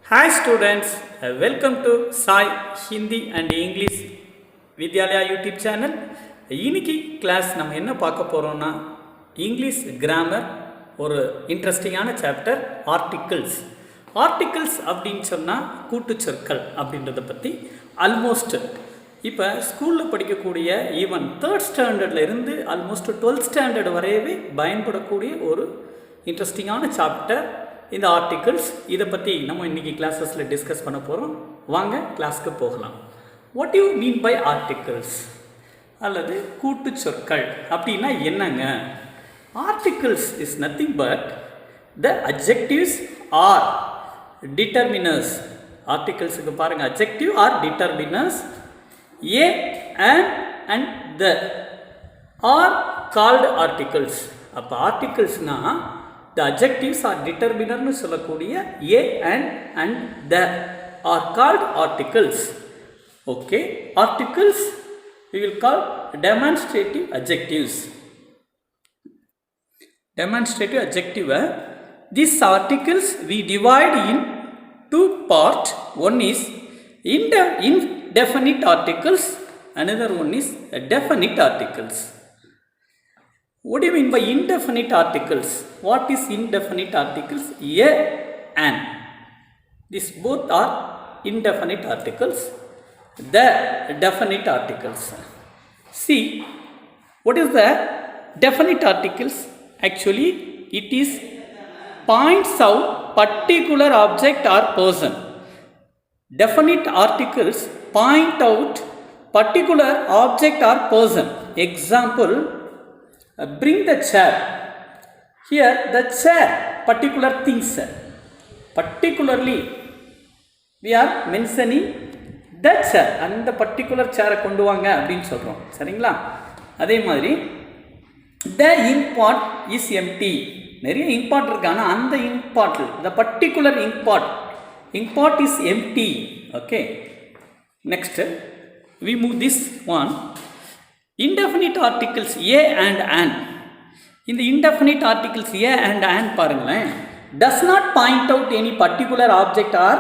Hi students, welcome to Sai Hindi and English Vidyalaya YouTube channel. இன்னைக்கு class நம்ம என்ன பார்க்க போறோம்னா இங்கிலீஷ் கிராமர் ஒரு இன்ட்ரெஸ்டிங்கான சாப்டர் ஆர்டிகிள்ஸ் அப்படின்னு சொன்னால் கூட்டுச்சொற்கள் அப்படின்றத பற்றி ஆல்மோஸ்ட் இப்போ ஸ்கூலில் படிக்கக்கூடிய ஈவன் தேர்ட் ஸ்டாண்டர்டில் இருந்து ஆல்மோஸ்ட் 12th ஸ்டாண்டர்ட் வரையவே பயன்படக்கூடிய ஒரு இன்ட்ரெஸ்டிங்கான சாப்டர் இந்த ஆர்டிகிள்ஸ். இதை பற்றி நம்ம இன்றைக்கி கிளாஸஸில் டிஸ்கஸ் பண்ண போகிறோம். வாங்க கிளாஸ்க்கு போகலாம். What you mean by articles அல்லது கூட்டுச்சொற்கள் அப்படின்னா என்னங்க? Articles is nothing but the adjectives or determiners. ஆர்டிகிள்ஸுக்கு பாருங்கள், adjective or determiners a and the are called articles. அப்போ ஆர்டிகிள்ஸ்னால் the adjectives are determiner னு சொல்லக்கூடிய a and the are called articles. Okay, articles we will call demonstrative adjectives. Demonstrative adjective, these articles we divide in two parts. One is indefinite articles, another one is definite articles. What do you mean by indefinite articles? What is indefinite articles? A and. These both are indefinite articles. The definite articles. See, what is the definite articles? Actually, it is points out particular object or person. Definite articles point out particular object or person. Example, bring the chair. Here the chair, particular things. Particularly we are mentioning the chair. அந்த particular chair கொண்டு வாங்க அப்படின்னு சொல்கிறோம். சரிங்களா? அதே மாதிரி the ink pot is empty. நிறைய ink pot இருக்கு, ஆனால் அந்த ink pot, the particular ink pot is empty. Okay. Next we move this one. Indefinite articles a and an. In the indefinite articles a and an பாருங்களேன், does not point out any particular object or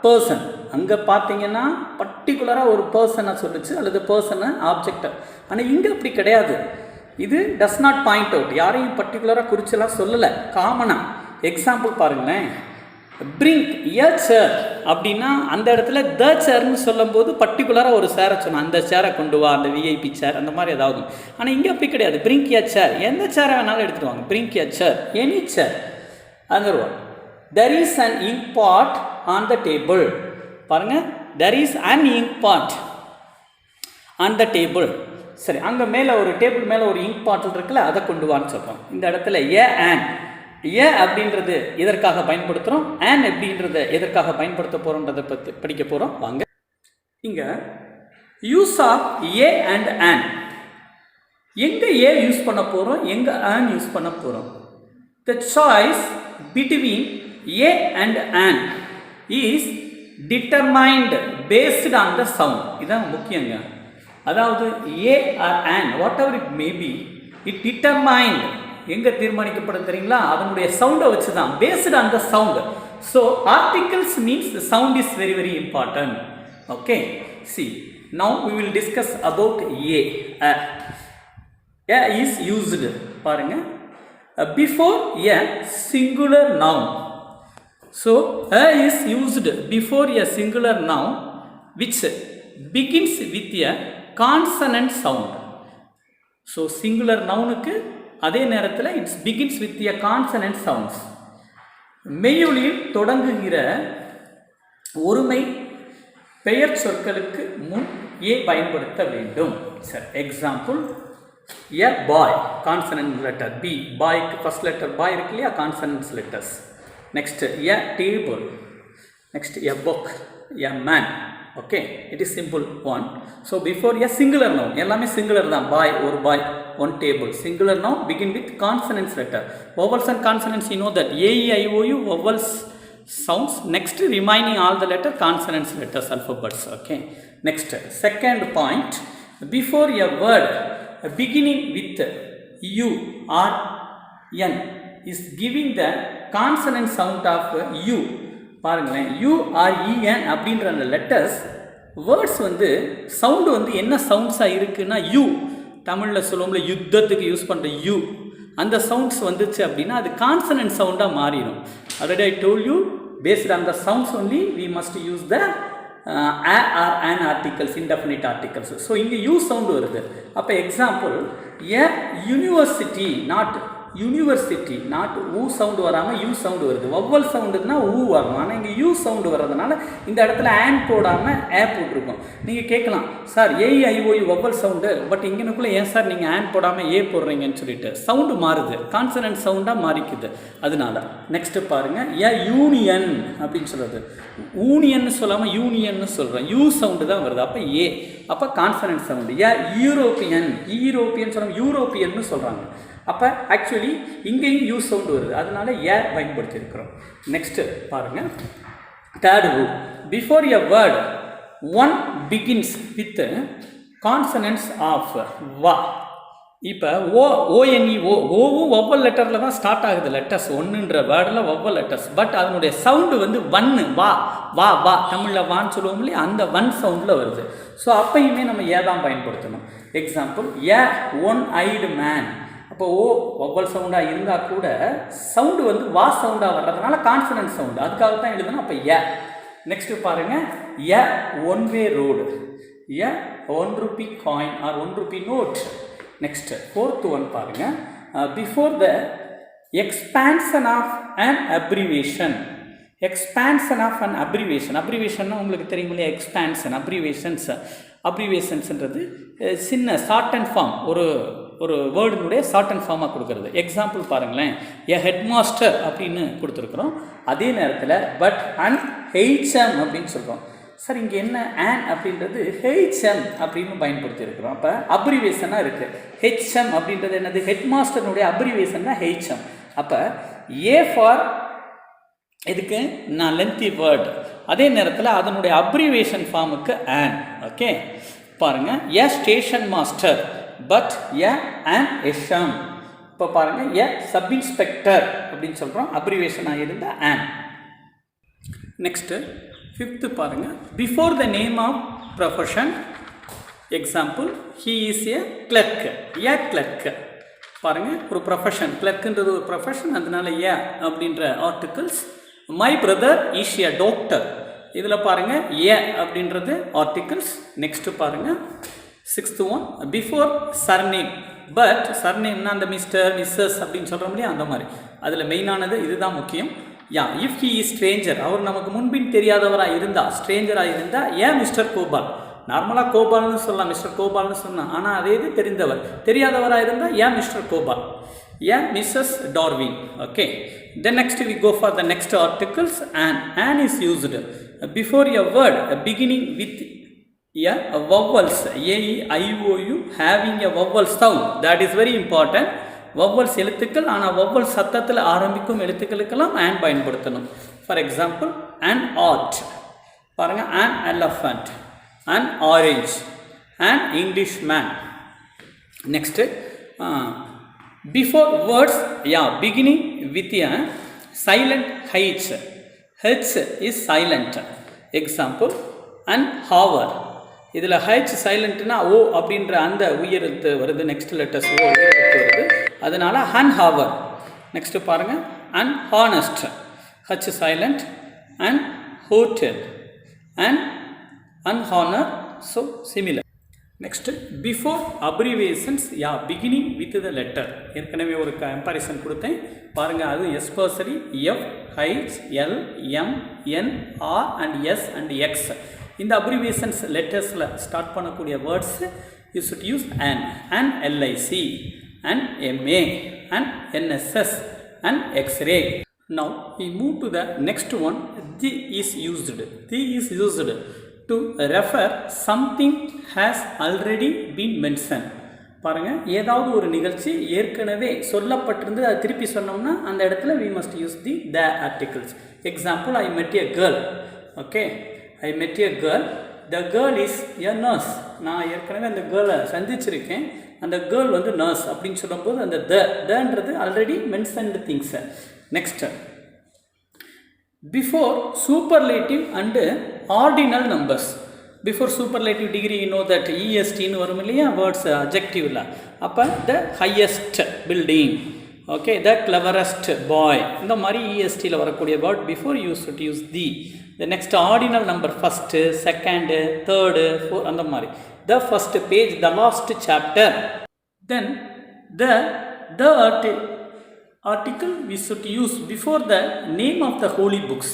person. அங்கே பார்த்தீங்கன்னா பர்டிகுலராக ஒரு பர்சனை சொல்லுச்சு அல்லது பர்சனை ஆப்ஜெக்டை. ஆனால் இங்கே அப்படி கிடையாது. இது does not point out, யாரையும் பர்டிகுலராக குறிச்செல்லாம் சொல்லலை, காமனாக. எக்ஸாம்பிள் பாருங்களேன், bring a chair அப்படின்னா அந்த இடத்துல த சேர்னு சொல்லும்போது பர்டிகுலராக ஒரு சேரை சொன்னோம், அந்த சேரை கொண்டு வா, அந்த விஐபி சேர், அந்த மாதிரி ஏதாவது. ஆனால் இங்கே அப்படி கிடையாது. bring a chair, எந்த சேரை வேணாலும் எடுத்துகிட்டு வாங்க. bring a chair, any chair. another one, there is an ink pot on the table. பாருங்கள், there is an ink pot on the table. சரி, அங்கே மேலே ஒரு டேபிள் மேலே ஒரு இங்க் பாட்டில் இருக்குல்ல, அதை கொண்டு வான்னு சொல்கிறோம். இந்த இடத்துல ஏ அப்படின்றது எதற்காக பயன்படுத்துகிறோம், ஆன் அப்படின்றத எதற்காக பயன்படுத்த போகிறோன்றதை பற்றி படிக்க போகிறோம். வாங்க. இங்கே use of a and an. எங்கே ஏ யூஸ் பண்ண போகிறோம், எங்கே ஆன் யூஸ் பண்ண போகிறோம். The choice between a and an is determined based on the sound. இதுதான் முக்கியங்க. அதாவது a or an whatever it may be, it determined எங்கே தீர்மானிக்கப்படும் தெரியுங்களா, அதனுடைய சவுண்டை வச்சு தான், based on the sound. So articles means the sound is very very important. Okay, see now we will discuss about a. A is used பாருங்க before a singular noun. So a is used before a singular noun which begins with a consonant sound. So singular நவுனுக்கு அதே நேரத்தில் it's begins with a consonant sounds. மெய்யொலியில் தொடங்குகிற ஒருமை பெயர் சொற்களுக்கு முன் ஏ பயன்படுத்த வேண்டும். சரி, example a boy, consonant letter B. பாய்க்கு ஃபர்ஸ்ட் லெட்டர் பாய் இருக்கு இல்லையா, consonants letters. Next a table, next a book, a man. Okay, it is simple one. So before a singular noun, எல்லாமே சிங்குலர் தான். Boy, ஒரு பாய், one table. Singular noun begin with consonants letter. Vowels and consonants, you know that A, E, I, O, U, vowels sounds. Next remaining all the letter consonants letters, alphabets. Okay. Next, second point, before a word beginning with U or N is giving the consonant sound of U, பாருங்களேன், UREN அப்படின்ற அந்த letters words வந்து sound வந்து என்ன சவுண்ட்ஸாக இருக்குன்னா you, தமிழில் சொல்லுவோம்ல யுத்தத்துக்கு யூஸ் பண்ணுற யூ, அந்த சவுண்ட்ஸ் வந்துச்சு அப்படின்னா அது கான்சனன்ட் சவுண்டாக மாறிடும். Already I told you based on the sounds only we must use the a or an articles, indefinite articles. So இங்கே யூ சவுண்டு வருது. அப்போ example, a university, not university, not ஊ சவுண்டு வராமல் யூ சவுண்டு வருது. Vowel சவுண்டுன்னா ஊ வரணும், ஆனால் இங்கே யூ சவுண்டு வர்றதுனால இந்த இடத்துல ஆன் போடாமல் ஏ போட்டிருக்கோம். நீங்கள் கேட்கலாம், sir AEIOU vowel sound, but இங்கனுக்குள்ளே ஏன் சார் நீங்கள் ஆன் போடாமல் ஏ போடுறீங்கன்னு சொல்லிட்டு சவுண்டு மாறுது, கான்சனன்ட் சவுண்டாக மாறிக்குது. அதனால நெக்ஸ்ட்டு பாருங்கள், ஏ யூனியன் அப்படின்னு சொல்கிறது, யூனியன்னு சொல்லாமல் யூனியன்னு சொல்கிறோம், யூ சவுண்டு தான் வருது. அப்போ ஏ, அப்போ கான்சனன்ட் சவுண்டு. ஏ யூரோப்பியன், யூரோப்பியன் சொல்லாமல் யூரோப்பியன்னு சொல்கிறாங்க. அப்போ ஆக்சுவலி இங்கேயும் யூ சவுண்டு வருது, அதனால ஏ பயன்படுத்தியிருக்கிறோம். நெக்ஸ்ட்டு பாருங்கள், third rule, before a word one begins with consonants of வா. இப்போ ஓவும் வவ்வல் லெட்டரில் தான் ஸ்டார்ட் ஆகுது, லெட்டர்ஸ் ஒன்றுன்ற வேர்டில் வவ்வல் லெட்டர்ஸ், பட் அதனுடைய சவுண்டு வந்து வன்னு, வா வா வா, தமிழில் வான்னு சொல்லுவோம் இல்லையா, அந்த வன் சவுண்டில் வருது. ஸோ அப்பையுமே நம்ம ஏ தான் பயன்படுத்தணும். எக்ஸாம்பிள், ஏ ஒன் ஐடு மேன். அப்போ வவ்வல் சவுண்டாக இருந்தால் கூட சவுண்டு வந்து வா சவுண்டாக வர்றதுனால கான்சனன்ட் சவுண்டு, அதுக்காக தான் எழுதணும். அப்போ ஏ. நெக்ஸ்ட்டு பாருங்கள், a one way road, a ₹1 coin or ₹1 note. Next fourth one பாருங்கள், before the expansion of an abbreviation. Expansion of an abbreviation, அப்ரிவேஷன்னா உங்களுக்கு தெரியும் இல்லையா, எக்ஸ்பான்ஷன், அப்ரிவேஷன்ஸ்ன்றது சின்ன ஷார்ட் அண்ட் ஃபார்ம், ஒரு வேர்டினுடைய ஷார்ட் அண்ட் ஃபார்மாக கொடுக்குறது. எக்ஸாம்பிள் பாருங்களேன், ஏ ஹெட் மாஸ்டர் அப்படின்னு கொடுத்துருக்குறோம், அதே நேரத்தில் பட் அண்ட் HM அப்படின்னு சொல்கிறோம். சார் இங்கே என்ன ஆன் அப்படின்றது HM அப்படின்னு பயன்படுத்தி இருக்கிறோம். அப்போ அப்ரிவேஷனாக இருக்குது. HM அப்படின்றது என்னது, ஹெட் மாஸ்டர்னுடைய அப்ரிவேஷன் தான் HM. அப்போ ஏ ஃபார் இதுக்கு நான் லென்த்தி வேர்டு, அதே நேரத்தில் அதனுடைய அப்ரிவேஷன் ஃபார்முக்கு ஆன். ஓகே பாருங்கள், a station master, but a and எஷம். இப்போ பாருங்கள், ஏ சப் இன்ஸ்பெக்டர் அப்படின்னு சொல்கிறோம், அப்ரிவேஷனாக இருந்தால் ஆன். நெக்ஸ்ட்டு ஃபிஃப்த்து பாருங்கள், before the name of profession. Example, he is a clerk, a clerk. பாருங்கள், ஒரு ப்ரொஃபஷன், கிளர்க்குன்றது ஒரு ப்ரொஃபஷன், அதனால ஏ அப்படின்ற articles. My brother is a doctor, இதில் பாருங்கள் ஏ அப்படின்றது ஆர்டிகல்ஸ். நெக்ஸ்ட்டு பாருங்கள், sixth one, before surname, but சர்நேம்னா அந்த மிஸ்டர் மிஸ்ஸஸ் அப்படின்னு சொல்கிறோம் இல்லையா, அந்த மாதிரி அதில் மெயினானது இதுதான் முக்கியம். யா இஃப் ஹி இஸ் ஸ்ட்ரேஞ்சர், அவர் நமக்கு முன்பின் தெரியாதவராக இருந்தால், ஸ்ட்ரேஞ்சராக இருந்தால் ஏன் மிஸ்டர் கோபால், நார்மலாக கோபால்னு சொல்லலாம், மிஸ்டர் கோபால்னு சொல்லலாம், ஆனால் அதே இது தெரியாதவராக இருந்தால் ஏன் Mr Gopal, an Mrs Darwin. Okay, then next we go for the next articles. An is used before a word beginning with a vowels, AEIOU having a vowel sound. That is very important. vowels எழுத்துக்கள், ஆனால் vowel சத்தத்தில் ஆரம்பிக்கும் எழுத்துக்களுக்கெல்லாம் an பயன்படுத்தணும். For example, an art, பாருங்க, an elephant, an orange, an Englishman. Next, before words beginning with a silent H, H is silent. Example, an hour, இதில் H சைலண்ட்னா ஓ அப்படின்ற அந்த உயிரெழுத்து வருது, நெக்ஸ்ட் லெட்டர்ஸ் ஓ உயிரெழுத்து வருது, அதனால் அன் ஹவர். நெக்ஸ்ட்டு பாருங்கள், an honest, H silent, an hotel, an honour. So similar. Next before abbreviations beginning with the letter. ஏற்கனவே ஒரு கம்பேரிசன் கொடுத்தேன் பாருங்கள், அது especially F, H, L, M, N, R and S and X. இந்த abbreviations லெட்டர்ஸில் start பண்ணக்கூடிய words you should use an LIC, an MA, an NSS, an X-ray. Now we move to the next one. The is used. The is used to refer something has already been mentioned. பாருங்கள், ஏதாவது ஒரு நிகழ்ச்சி ஏற்கனவே சொல்லப்பட்டிருந்து அது திருப்பி சொன்னோம்னா அந்த இடத்துல we must use the articles. Example, I met a girl. Okay, I met a girl. The girl is a nurse. நான் ஏற்கனவே அந்த கேர்ளை சந்திச்சிருக்கேன், அந்த கேர்ள் வந்து நர்ஸ் அப்படின்னு சொல்லும்போது அந்த தன்றது already mentioned things. Next, before superlative and ordinal numbers. Before superlative degree, you know that est nu varum illaya, words adjective la. Appa the highest building, okay, the cleverest boy, இந்த மாதிரி est la varakodiya word before you should use the next ordinal number, first, second, third, fourth, அந்த மாதிரி the first page, the last chapter. Then the article we should use before the name of the holy books.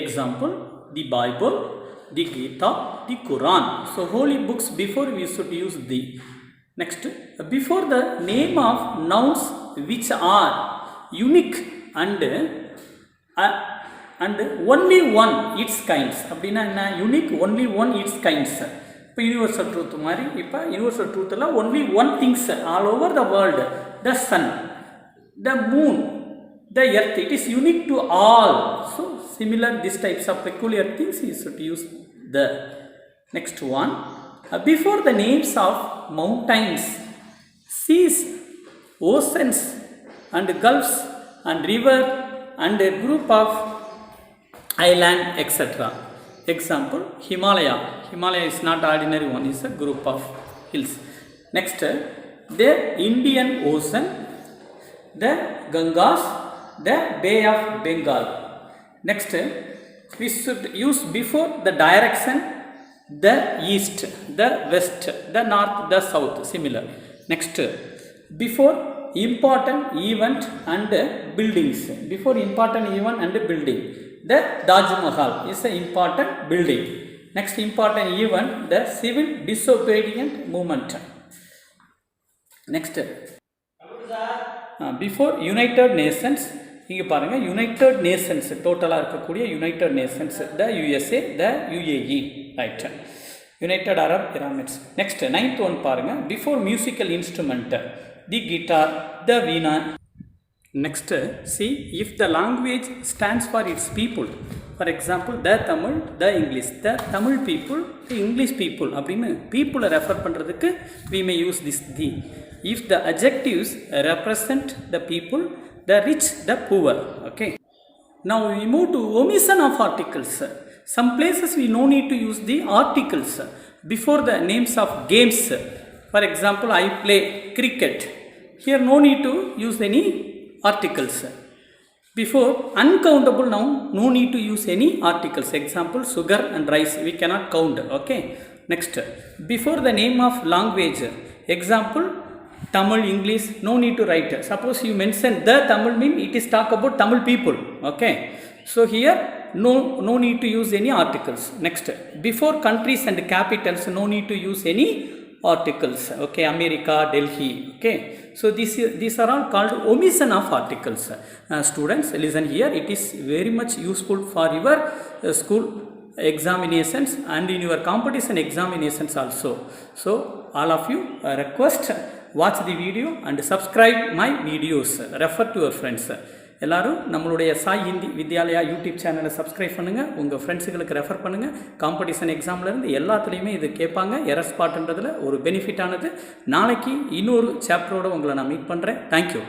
Example, the Bible, the Gita, the Quran. So holy books before we should use the. Next, before the name of nouns which are unique and only one its kinds. அப்படின்னா என்ன? unique, only one its kinds. இப்போ universal truth மாதிரி, இப்போ universal ட்ரூத்தில் only one things all over the world, the sun, the moon, the earth, it is unique to all. So similar these types of peculiar things you should use the. Next one, before the names of mountains, seas, oceans and gulfs and river and a group of island, etc. Example, Himalaya. Himalaya is not ordinary one, is a group of hills. Next, the Indian Ocean, the Gangas, the Bay of Bengal. Next, we should use before the direction, the east, the west, the north, the south, similar. Next, before important event and buildings. Before important event and building, the Taj Mahal is an important building. Next important event, the civil disobedient movement. Next, before United Nations, இங்கே பாருங்கள், United Nations டோட்டலாக இருக்கக்கூடிய United Nations, the USA, the UAE, right, United Arab Emirates. Next 9th one பாருங்கள், before musical instrument, the guitar, the veena. Next, see if the language stands for its people, for example the Tamil, the English, the Tamil people, the English people அப்படின்னு பீப்புளை refer பண்ணுறதுக்கு we may use this the. If the adjectives represent the people, the rich, the poor, okay. Now we move to omission of articles. Some places we no need to use the articles before the names of games. For example, I play cricket. Here no need to use any articles. Before uncountable noun, no need to use any articles. Example, sugar and rice, we cannot count, okay. Next, before the name of language, example, Tamil, English, no need to write. Suppose you mention the Tamil mean, it is talk about Tamil people, okay. So here no need to use any articles. Next, before countries and capitals, no need to use any articles, okay. America, Delhi, okay. So these are all called omission of articles. Students, listen here, it is very much useful for your school examinations and in your competition examinations also. So all of you request, watch the video and subscribe my videos, refer to your friends. எல்லாரும் நம்மளுடைய Sai Hindi Vidyalaya YouTube சேனலை subscribe பண்ணுங்கள், உங்கள் ஃப்ரெண்ட்ஸுங்களுக்கு refer பண்ணுங்கள். Competition எக்ஸாம்லேருந்து எல்லாத்துலேயுமே இது கேட்பாங்க. Error ஸ்பாட்ன்றதில் ஒரு பெனிஃபிட்டானது. நாளைக்கு இன்னொரு சாப்டரோடு உங்களை நான் மீட் பண்ணுறேன். தேங்க்யூ.